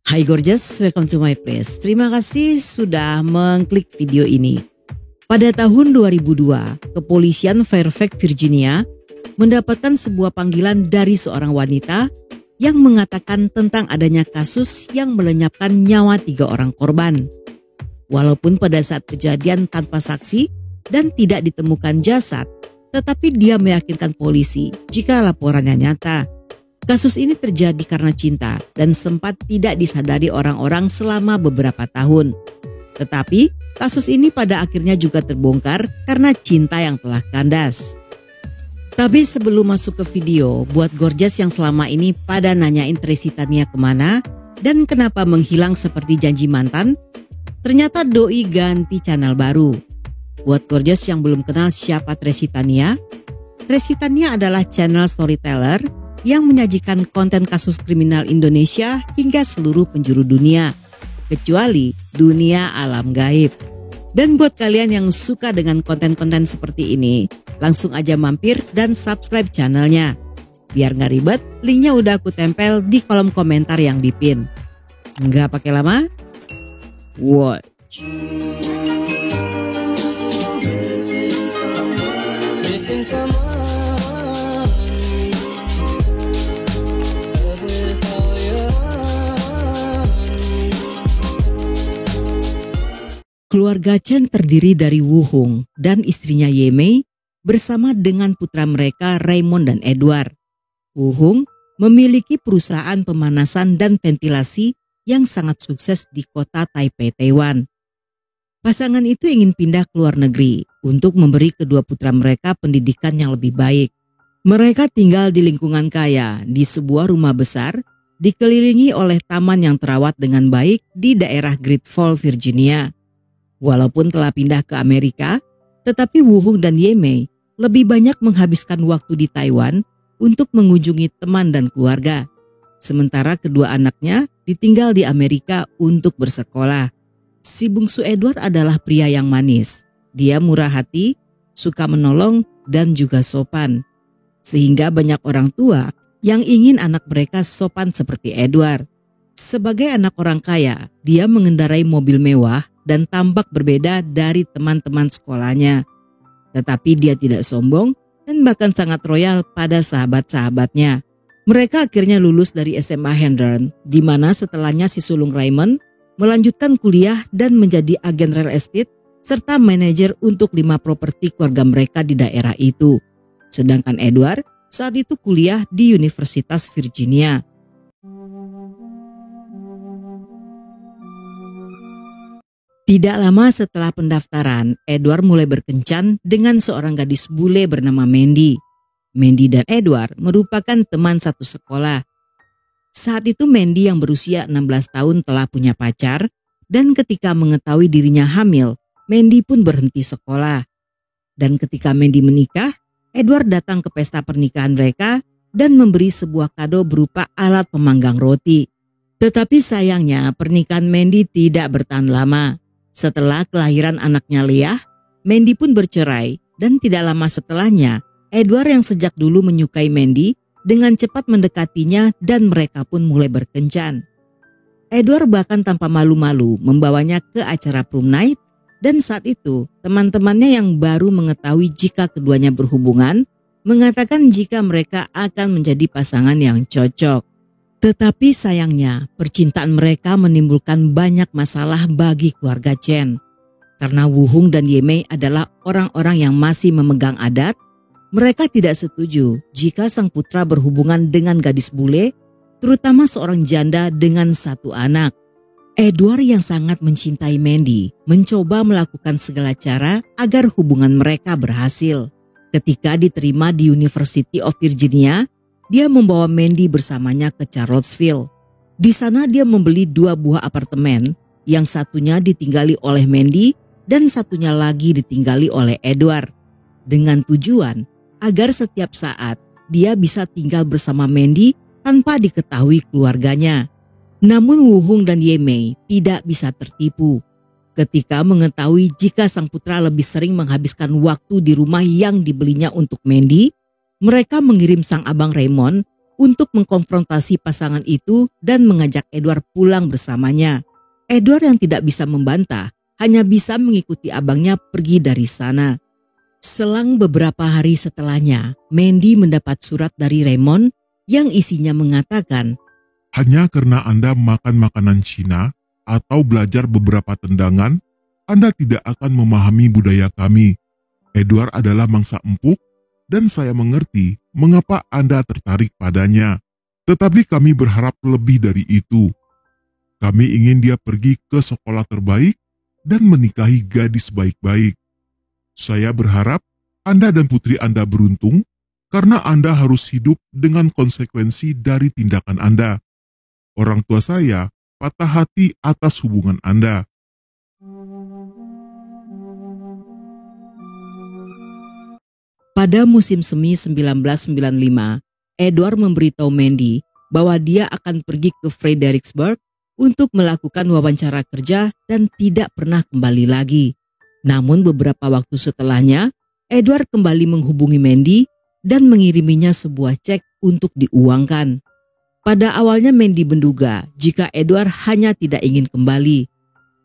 Hai gorgeous, welcome to my place. Terima kasih sudah mengklik video ini. Pada tahun 2002, kepolisian Fairfax, Virginia mendapatkan sebuah panggilan dari seorang wanita yang mengatakan tentang adanya kasus yang melenyapkan nyawa 3 orang korban. Walaupun pada saat kejadian tanpa saksi dan tidak ditemukan jasad, tetapi dia meyakinkan polisi jika laporannya nyata. Kasus ini terjadi karena cinta dan sempat tidak disadari orang-orang selama beberapa tahun. Tetapi kasus ini pada akhirnya juga terbongkar karena cinta yang telah kandas. Tapi sebelum masuk ke video, buat gorgeous yang selama ini pada nanyain Tracy Tania kemana dan kenapa menghilang seperti janji mantan, ternyata doi ganti channel baru. Buat gorgeous yang belum kenal siapa Tracy Tania adalah channel storyteller yang menyajikan konten kasus kriminal Indonesia hingga seluruh penjuru dunia, kecuali dunia alam gaib. Dan buat kalian yang suka dengan konten-konten seperti ini, langsung aja mampir dan subscribe channelnya. Biar gak ribet, linknya udah aku tempel di kolom komentar yang dipin. Nggak pakai lama, watch. Keluarga Chen terdiri dari Wu Hung dan istrinya Ye Mei bersama dengan putra mereka Raymond dan Edward. Wu Hung memiliki perusahaan pemanasan dan ventilasi yang sangat sukses di kota Taipei, Taiwan. Pasangan itu ingin pindah ke luar negeri untuk memberi kedua putra mereka pendidikan yang lebih baik. Mereka tinggal di lingkungan kaya di sebuah rumah besar dikelilingi oleh taman yang terawat dengan baik di daerah Great Falls, Virginia. Walaupun telah pindah ke Amerika, tetapi Wu Hung dan Ye Mei lebih banyak menghabiskan waktu di Taiwan untuk mengunjungi teman dan keluarga. Sementara kedua anaknya ditinggal di Amerika untuk bersekolah. Si bungsu Edward adalah pria yang manis. Dia murah hati, suka menolong, dan juga sopan. Sehingga banyak orang tua yang ingin anak mereka sopan seperti Edward. Sebagai anak orang kaya, dia mengendarai mobil mewah dan tampak berbeda dari teman-teman sekolahnya. Tetapi dia tidak sombong dan bahkan sangat royal pada sahabat-sahabatnya. Mereka akhirnya lulus dari SMA Hendron, di mana setelahnya si sulung Raymond melanjutkan kuliah dan menjadi agen real estate serta manajer untuk 5 properti keluarga mereka di daerah itu. Sedangkan Edward saat itu kuliah di Universitas Virginia. Tidak lama setelah pendaftaran, Edward mulai berkencan dengan seorang gadis bule bernama Mandy. Mandy dan Edward merupakan teman satu sekolah. Saat itu Mandy yang berusia 16 tahun telah punya pacar dan ketika mengetahui dirinya hamil, Mandy pun berhenti sekolah. Dan ketika Mandy menikah, Edward datang ke pesta pernikahan mereka dan memberi sebuah kado berupa alat pemanggang roti. Tetapi sayangnya pernikahan Mandy tidak bertahan lama. Setelah kelahiran anaknya Leah, Mandy pun bercerai dan tidak lama setelahnya, Edward yang sejak dulu menyukai Mandy dengan cepat mendekatinya dan mereka pun mulai berkencan. Edward bahkan tanpa malu-malu membawanya ke acara prom night dan saat itu teman-temannya yang baru mengetahui jika keduanya berhubungan mengatakan jika mereka akan menjadi pasangan yang cocok. Tetapi sayangnya percintaan mereka menimbulkan banyak masalah bagi keluarga Chen. Karena Wu Hung dan Ye Mei adalah orang-orang yang masih memegang adat, mereka tidak setuju jika sang putra berhubungan dengan gadis bule, terutama seorang janda dengan 1 anak. Edward yang sangat mencintai Mandy mencoba melakukan segala cara agar hubungan mereka berhasil. Ketika diterima di University of Virginia, dia membawa Mandy bersamanya ke Charlottesville. Di sana dia membeli 2 buah apartemen, yang satunya ditinggali oleh Mandy dan satunya lagi ditinggali oleh Edward. Dengan tujuan agar setiap saat dia bisa tinggal bersama Mandy tanpa diketahui keluarganya. Namun Wu Hung dan Ye Mei tidak bisa tertipu. Ketika mengetahui jika sang putra lebih sering menghabiskan waktu di rumah yang dibelinya untuk Mandy, mereka mengirim sang abang Raymond untuk mengkonfrontasi pasangan itu dan mengajak Edward pulang bersamanya. Edward yang tidak bisa membantah, hanya bisa mengikuti abangnya pergi dari sana. Selang beberapa hari setelahnya, Mandy mendapat surat dari Raymond yang isinya mengatakan, hanya karena Anda makan makanan Cina atau belajar beberapa tendangan, Anda tidak akan memahami budaya kami. Edward adalah mangsa empuk dan saya mengerti mengapa Anda tertarik padanya. Tetapi kami berharap lebih dari itu. Kami ingin dia pergi ke sekolah terbaik dan menikahi gadis baik-baik. Saya berharap Anda dan putri Anda beruntung karena Anda harus hidup dengan konsekuensi dari tindakan Anda. Orang tua saya patah hati atas hubungan Anda. Pada musim semi 1995, Edward memberitahu Mandy bahwa dia akan pergi ke Fredericksburg untuk melakukan wawancara kerja dan tidak pernah kembali lagi. Namun beberapa waktu setelahnya, Edward kembali menghubungi Mandy dan mengiriminya sebuah cek untuk diuangkan. Pada awalnya Mandy menduga jika Edward hanya tidak ingin kembali.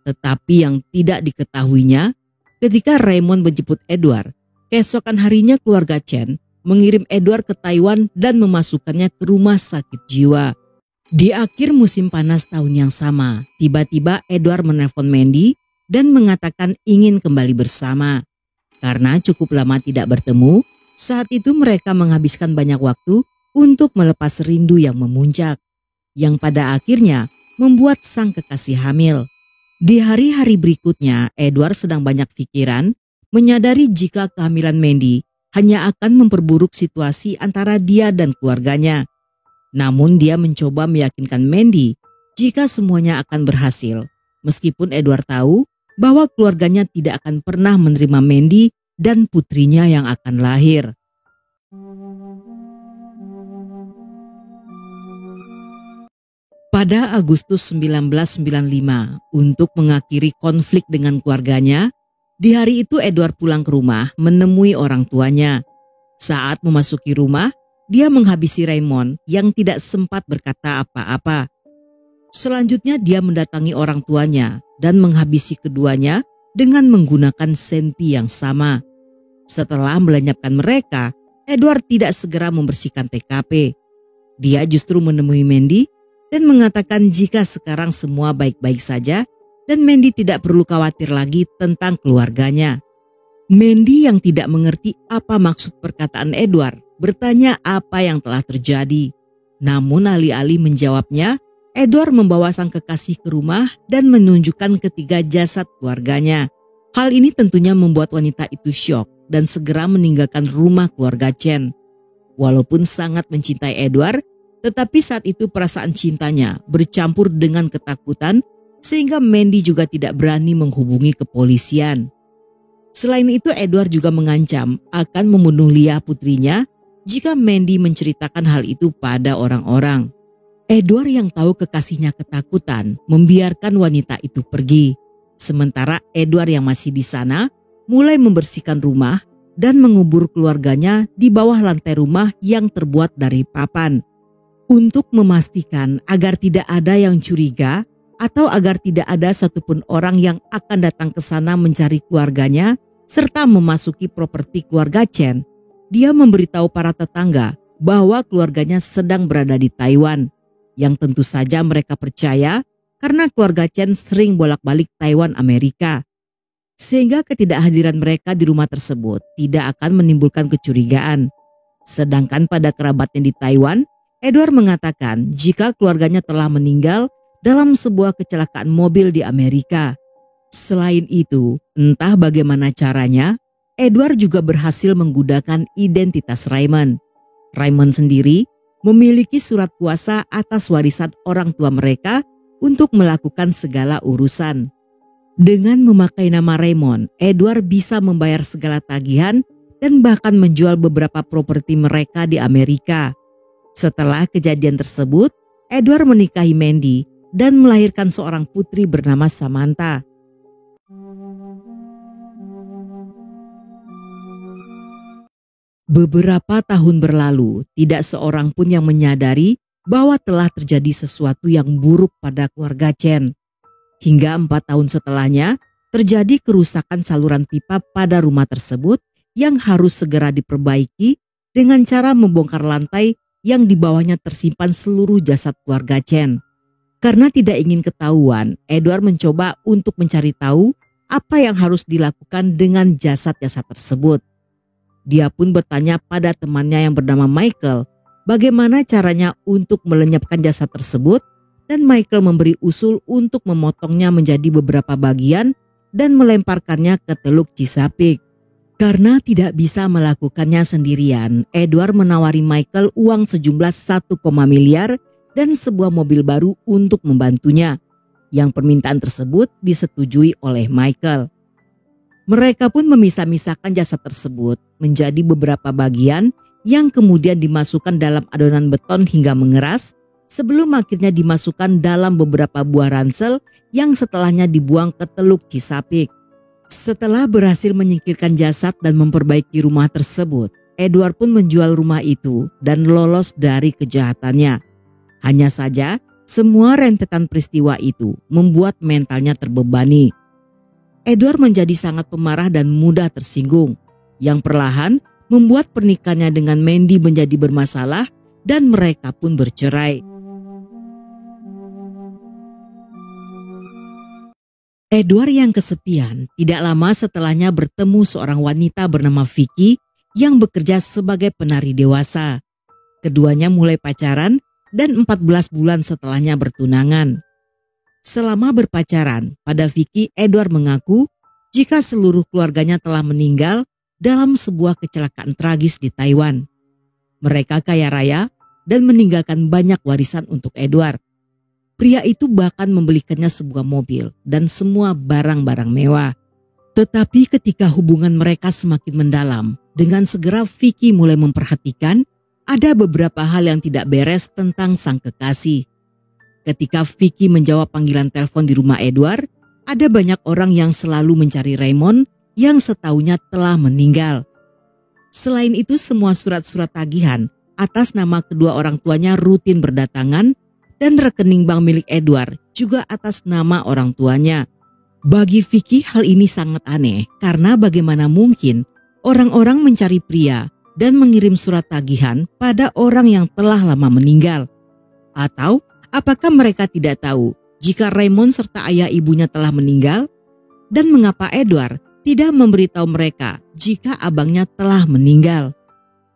Tetapi yang tidak diketahuinya, ketika Raymond menjemput Edward, keesokan harinya keluarga Chen mengirim Edward ke Taiwan dan memasukkannya ke rumah sakit jiwa. Di akhir musim panas tahun yang sama, tiba-tiba Edward menelpon Mandy dan mengatakan ingin kembali bersama. Karena cukup lama tidak bertemu, saat itu mereka menghabiskan banyak waktu untuk melepas rindu yang memuncak, yang pada akhirnya membuat sang kekasih hamil. Di hari-hari berikutnya, Edward sedang banyak pikiran, menyadari jika kehamilan Mandy hanya akan memperburuk situasi antara dia dan keluarganya. Namun dia mencoba meyakinkan Mandy jika semuanya akan berhasil, meskipun Edward tahu bahwa keluarganya tidak akan pernah menerima Mandy dan putrinya yang akan lahir. Pada Agustus 1995, untuk mengakhiri konflik dengan keluarganya, di hari itu Edward pulang ke rumah menemui orang tuanya. Saat memasuki rumah, dia menghabisi Raymond yang tidak sempat berkata apa-apa. Selanjutnya dia mendatangi orang tuanya dan menghabisi keduanya dengan menggunakan senpi yang sama. Setelah melenyapkan mereka, Edward tidak segera membersihkan TKP. Dia justru menemui Mandy dan mengatakan jika sekarang semua baik-baik saja dan Mandy tidak perlu khawatir lagi tentang keluarganya. Mandy yang tidak mengerti apa maksud perkataan Edward bertanya apa yang telah terjadi. Namun alih-alih menjawabnya, Edward membawa sang kekasih ke rumah dan menunjukkan ketiga jasad keluarganya. Hal ini tentunya membuat wanita itu syok dan segera meninggalkan rumah keluarga Chen. Walaupun sangat mencintai Edward, tetapi saat itu perasaan cintanya bercampur dengan ketakutan sehingga Mandy juga tidak berani menghubungi kepolisian. Selain itu Edward juga mengancam akan membunuh Leah putrinya jika Mandy menceritakan hal itu pada orang-orang. Edward yang tahu kekasihnya ketakutan membiarkan wanita itu pergi. Sementara Edward yang masih di sana mulai membersihkan rumah dan mengubur keluarganya di bawah lantai rumah yang terbuat dari papan. Untuk memastikan agar tidak ada yang curiga atau agar tidak ada satupun orang yang akan datang ke sana mencari keluarganya serta memasuki properti keluarga Chen, dia memberitahu para tetangga bahwa keluarganya sedang berada di Taiwan, yang tentu saja mereka percaya karena keluarga Chen sering bolak-balik Taiwan Amerika. Sehingga ketidakhadiran mereka di rumah tersebut tidak akan menimbulkan kecurigaan. Sedangkan pada kerabatnya di Taiwan, Edward mengatakan jika keluarganya telah meninggal dalam sebuah kecelakaan mobil di Amerika. Selain itu, entah bagaimana caranya, Edward juga berhasil menggunakan identitas Raymond. Raymond sendiri memiliki surat kuasa atas warisan orang tua mereka untuk melakukan segala urusan. Dengan memakai nama Raymond, Edward bisa membayar segala tagihan dan bahkan menjual beberapa properti mereka di Amerika. Setelah kejadian tersebut, Edward menikahi Mandy dan melahirkan seorang putri bernama Samantha. Beberapa tahun berlalu, tidak seorang pun yang menyadari bahwa telah terjadi sesuatu yang buruk pada keluarga Chen. Hingga 4 tahun setelahnya, terjadi kerusakan saluran pipa pada rumah tersebut yang harus segera diperbaiki dengan cara membongkar lantai yang di bawahnya tersimpan seluruh jasad keluarga Chen. Karena tidak ingin ketahuan, Edward mencoba untuk mencari tahu apa yang harus dilakukan dengan jasad-jasad tersebut. Dia pun bertanya pada temannya yang bernama Michael, bagaimana caranya untuk melenyapkan jasad tersebut, dan Michael memberi usul untuk memotongnya menjadi beberapa bagian dan melemparkannya ke Teluk Chesapeake. Karena tidak bisa melakukannya sendirian, Edward menawari Michael uang sejumlah 1, miliar dan sebuah mobil baru untuk membantunya. Yang permintaan tersebut disetujui oleh Michael. Mereka pun memisah-misahkan jasad tersebut menjadi beberapa bagian yang kemudian dimasukkan dalam adonan beton hingga mengeras sebelum akhirnya dimasukkan dalam beberapa buah ransel yang setelahnya dibuang ke Teluk Chesapeake. Setelah berhasil menyingkirkan jasad dan memperbaiki rumah tersebut, Edward pun menjual rumah itu dan lolos dari kejahatannya. Hanya saja, semua rentetan peristiwa itu membuat mentalnya terbebani. Edward menjadi sangat pemarah dan mudah tersinggung, yang perlahan membuat pernikahannya dengan Mandy menjadi bermasalah dan mereka pun bercerai. Edward yang kesepian tidak lama setelahnya bertemu seorang wanita bernama Vicky yang bekerja sebagai penari dewasa. Keduanya mulai pacaran dan 14 bulan setelahnya bertunangan. Selama berpacaran, pada Vicky, Edward mengaku jika seluruh keluarganya telah meninggal dalam sebuah kecelakaan tragis di Taiwan. Mereka kaya raya dan meninggalkan banyak warisan untuk Edward. Pria itu bahkan membelikannya sebuah mobil dan semua barang-barang mewah. Tetapi ketika hubungan mereka semakin mendalam, dengan segera Vicky mulai memperhatikan ada beberapa hal yang tidak beres tentang sang kekasih. Ketika Vicky menjawab panggilan telepon di rumah Edward, ada banyak orang yang selalu mencari Raymond yang setaunya telah meninggal. Selain itu, semua surat-surat tagihan atas nama kedua orang tuanya rutin berdatangan dan rekening bank milik Edward juga atas nama orang tuanya. Bagi Vicky hal ini sangat aneh karena bagaimana mungkin orang-orang mencari pria dan mengirim surat tagihan pada orang yang telah lama meninggal. Atau apakah mereka tidak tahu jika Raymond serta ayah ibunya telah meninggal? Dan mengapa Edward tidak memberitahu mereka jika abangnya telah meninggal?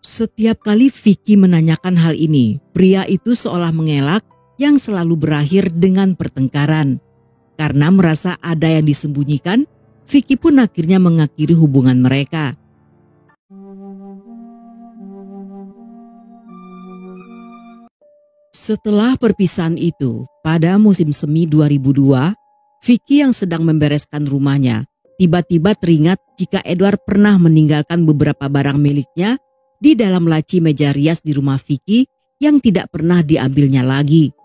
Setiap kali Vicky menanyakan hal ini, pria itu seolah mengelak yang selalu berakhir dengan pertengkaran. Karena merasa ada yang disembunyikan, Vicky pun akhirnya mengakhiri hubungan mereka. Setelah perpisahan itu, pada musim semi 2002, Vicky yang sedang membereskan rumahnya tiba-tiba teringat jika Edward pernah meninggalkan beberapa barang miliknya di dalam laci meja rias di rumah Vicky yang tidak pernah diambilnya lagi.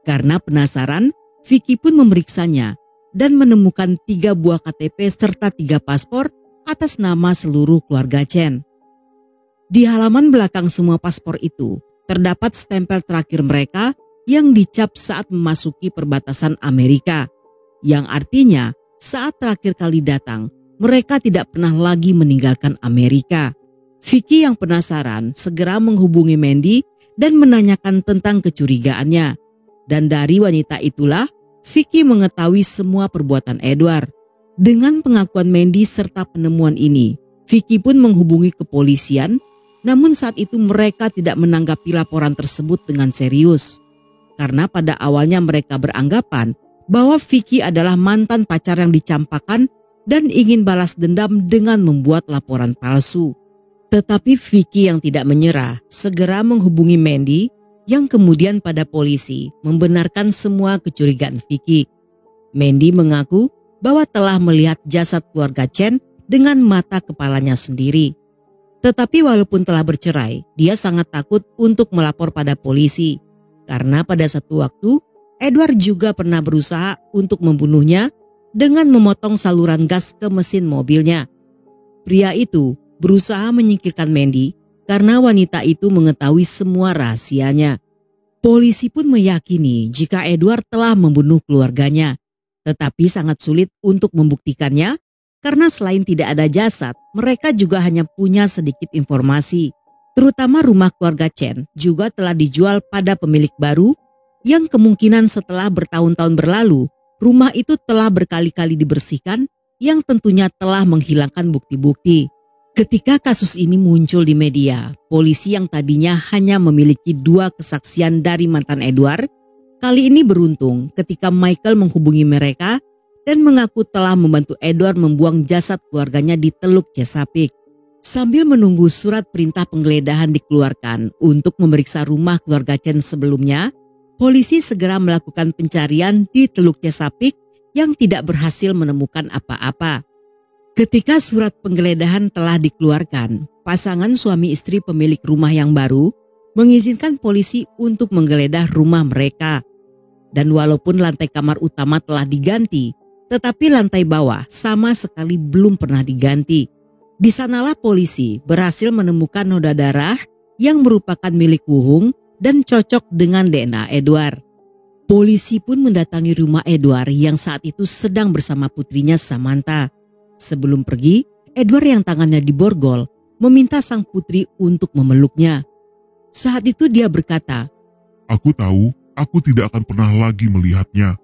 Karena penasaran, Vicky pun memeriksanya dan menemukan 3 buah KTP serta 3 paspor atas nama seluruh keluarga Chen. Di halaman belakang semua paspor itu terdapat stempel terakhir mereka yang dicap saat memasuki perbatasan Amerika, yang artinya saat terakhir kali datang mereka tidak pernah lagi meninggalkan Amerika. Vicky yang penasaran segera menghubungi Mandy dan menanyakan tentang kecurigaannya. Dan dari wanita itulah Vicky mengetahui semua perbuatan Edward. Dengan pengakuan Mandy serta penemuan ini, Vicky pun menghubungi kepolisian, namun saat itu mereka tidak menanggapi laporan tersebut dengan serius. Karena pada awalnya mereka beranggapan bahwa Vicky adalah mantan pacar yang dicampakan dan ingin balas dendam dengan membuat laporan palsu. Tetapi Vicky yang tidak menyerah segera menghubungi Mandy yang kemudian pada polisi membenarkan semua kecurigaan Vicky. Mandy mengaku bahwa telah melihat jasad keluarga Chen dengan mata kepalanya sendiri. Tetapi walaupun telah bercerai, dia sangat takut untuk melapor pada polisi. Karena pada satu waktu, Edward juga pernah berusaha untuk membunuhnya dengan memotong saluran gas ke mesin mobilnya. Pria itu berusaha menyingkirkan Mandy karena wanita itu mengetahui semua rahasianya. Polisi pun meyakini jika Edward telah membunuh keluarganya, tetapi sangat sulit untuk membuktikannya karena selain tidak ada jasad, mereka juga hanya punya sedikit informasi. Terutama rumah keluarga Chen juga telah dijual pada pemilik baru yang kemungkinan setelah bertahun-tahun berlalu, rumah itu telah berkali-kali dibersihkan yang tentunya telah menghilangkan bukti-bukti. Ketika kasus ini muncul di media, polisi yang tadinya hanya memiliki 2 kesaksian dari mantan Edward, kali ini beruntung ketika Michael menghubungi mereka dan mengaku telah membantu Edward membuang jasad keluarganya di Teluk Chesapeake. Sambil menunggu surat perintah penggeledahan dikeluarkan untuk memeriksa rumah keluarga Chen sebelumnya, polisi segera melakukan pencarian di Teluk Chesapeake yang tidak berhasil menemukan apa-apa. Ketika surat penggeledahan telah dikeluarkan, pasangan suami istri pemilik rumah yang baru mengizinkan polisi untuk menggeledah rumah mereka. Dan walaupun lantai kamar utama telah diganti, tetapi lantai bawah sama sekali belum pernah diganti. Di sanalah polisi berhasil menemukan noda darah yang merupakan milik Woo Hung dan cocok dengan DNA Edward. Polisi pun mendatangi rumah Edward yang saat itu sedang bersama putrinya Samantha. Sebelum pergi, Edward yang tangannya diborgol meminta sang putri untuk memeluknya. Saat itu dia berkata, Aku tahu, aku tidak akan pernah lagi melihatnya.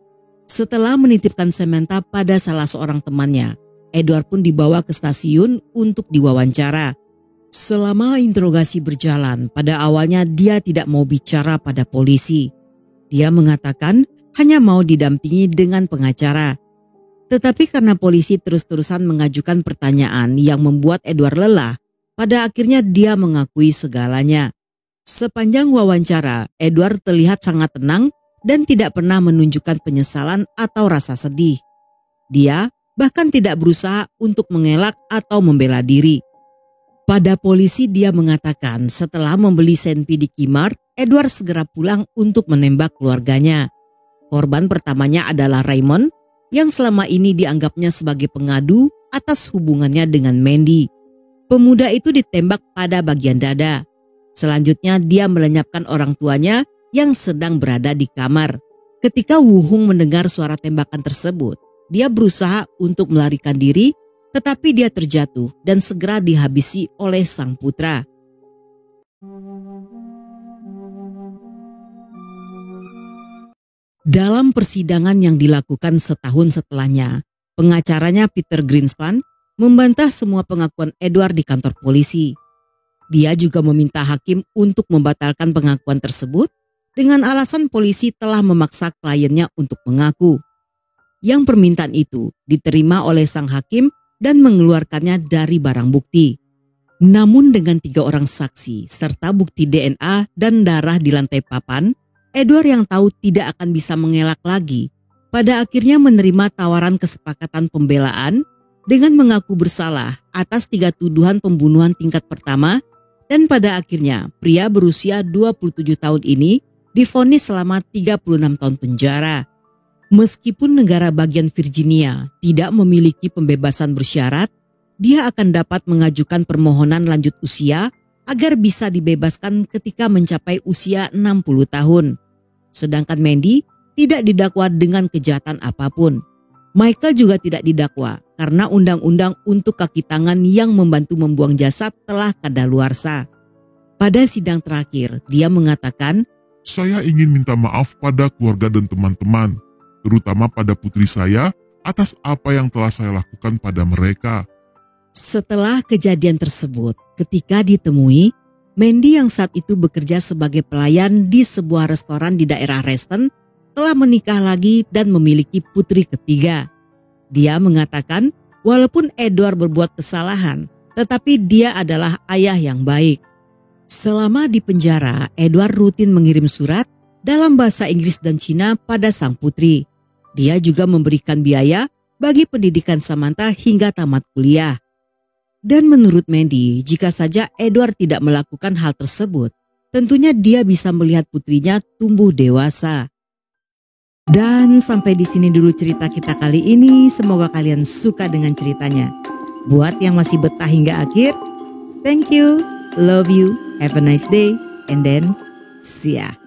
Setelah menitipkan Samantha pada salah seorang temannya, Edward pun dibawa ke stasiun untuk diwawancara. Selama interogasi berjalan, pada awalnya dia tidak mau bicara pada polisi. Dia mengatakan hanya mau didampingi dengan pengacara. Tetapi karena polisi terus-terusan mengajukan pertanyaan yang membuat Edward lelah, pada akhirnya dia mengakui segalanya. Sepanjang wawancara, Edward terlihat sangat tenang dan tidak pernah menunjukkan penyesalan atau rasa sedih. Dia bahkan tidak berusaha untuk mengelak atau membela diri. Pada polisi dia mengatakan setelah membeli senpi di Kmart, Edward segera pulang untuk menembak keluarganya. Korban pertamanya adalah Raymond yang selama ini dianggapnya sebagai pengadu atas hubungannya dengan Mandy. Pemuda itu ditembak pada bagian dada. Selanjutnya dia melenyapkan orang tuanya yang sedang berada di kamar. Ketika Woo Hung mendengar suara tembakan tersebut, dia berusaha untuk melarikan diri, tetapi dia terjatuh dan segera dihabisi oleh sang putra. Dalam persidangan yang dilakukan setahun setelahnya, pengacaranya Peter Greenspan membantah semua pengakuan Edward di kantor polisi. Dia juga meminta hakim untuk membatalkan pengakuan tersebut dengan alasan polisi telah memaksa kliennya untuk mengaku. Yang permintaan itu diterima oleh sang hakim dan mengeluarkannya dari barang bukti. Namun dengan 3 orang saksi serta bukti DNA dan darah di lantai papan, Edward yang tahu tidak akan bisa mengelak lagi, pada akhirnya menerima tawaran kesepakatan pembelaan dengan mengaku bersalah atas 3 tuduhan pembunuhan tingkat pertama, dan pada akhirnya pria berusia 27 tahun ini divonis selama 36 tahun penjara. Meskipun negara bagian Virginia tidak memiliki pembebasan bersyarat, dia akan dapat mengajukan permohonan lanjut usia agar bisa dibebaskan ketika mencapai usia 60 tahun. Sedangkan Mandy tidak didakwa dengan kejahatan apapun. Michael juga tidak didakwa karena undang-undang untuk kaki tangan yang membantu membuang jasad telah kadaluarsa. Pada sidang terakhir, dia mengatakan, Saya ingin minta maaf pada keluarga dan teman-teman, terutama pada putri saya atas apa yang telah saya lakukan pada mereka. Setelah kejadian tersebut, ketika ditemui, Mandy yang saat itu bekerja sebagai pelayan di sebuah restoran di daerah Reston telah menikah lagi dan memiliki putri ketiga. Dia mengatakan walaupun Edward berbuat kesalahan, tetapi dia adalah ayah yang baik. Selama di penjara, Edward rutin mengirim surat dalam bahasa Inggris dan Cina pada sang putri. Dia juga memberikan biaya bagi pendidikan Samantha hingga tamat kuliah. Dan menurut Mandy, jika saja Edward tidak melakukan hal tersebut, tentunya dia bisa melihat putrinya tumbuh dewasa. Dan sampai di sini dulu cerita kita kali ini. Semoga kalian suka dengan ceritanya. Buat yang masih betah hingga akhir, thank you. Love you, have a nice day, and then see ya.